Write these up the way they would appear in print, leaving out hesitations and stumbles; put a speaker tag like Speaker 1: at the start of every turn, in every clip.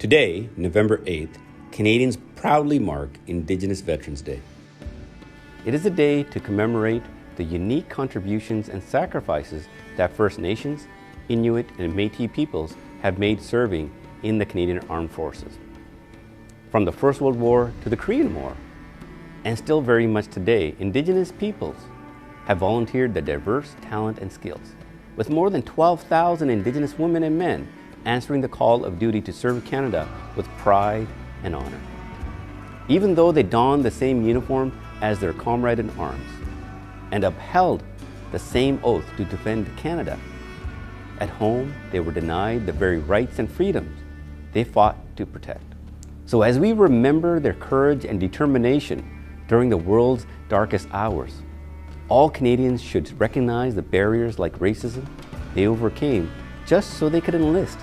Speaker 1: Today, November 8th, Canadians proudly mark Indigenous Veterans Day. It is a day to commemorate the unique contributions and sacrifices that First Nations, Inuit, and Métis peoples have made serving in the Canadian Armed Forces. From the First World War to the Korean War, and still very much today, Indigenous peoples have volunteered their diverse talent and skills, with more than 12,000 Indigenous women and men answering the call of duty to serve Canada with pride and honor. Even though they donned the same uniform as their comrade in arms and upheld the same oath to defend Canada, at home they were denied the very rights and freedoms they fought to protect. So as we remember their courage and determination during the world's darkest hours, all Canadians should recognize the barriers like racism they overcame just so they could enlist.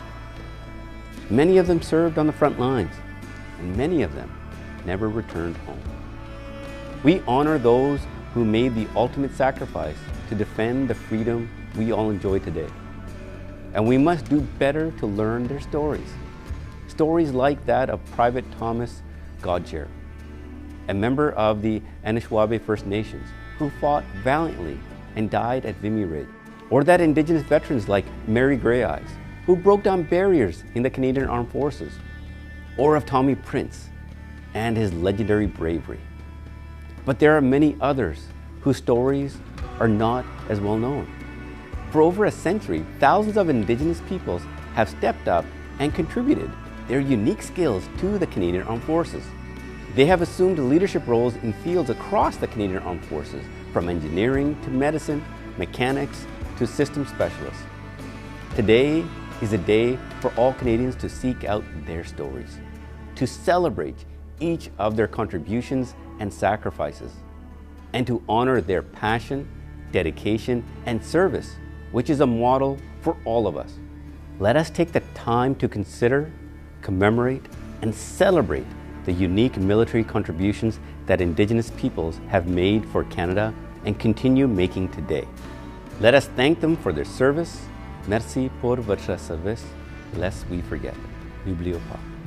Speaker 1: Many of them served on the front lines, and many of them never returned home. We honor those who made the ultimate sacrifice to defend the freedom we all enjoy today. And we must do better to learn their stories. Stories like that of Private Thomas Godcher, a member of the Anishinaabe First Nations who fought valiantly and died at Vimy Ridge. Or that Indigenous veterans like Mary Grey Eyes, who broke down barriers in the Canadian Armed Forces. Or of Tommy Prince and his legendary bravery. But there are many others whose stories are not as well known. For over a century, thousands of Indigenous peoples have stepped up and contributed their unique skills to the Canadian Armed Forces. They have assumed leadership roles in fields across the Canadian Armed Forces, from engineering to medicine, mechanics to system specialists. Today is a day for all Canadians to seek out their stories, to celebrate each of their contributions and sacrifices, and to honor their passion, dedication, and service, which is a model for all of us. Let us take the time to consider, commemorate, and celebrate the unique military contributions that Indigenous peoples have made for Canada and continue making today. Let us thank them for their service. Merci pour votre service, lest we forget. N'oublions pas.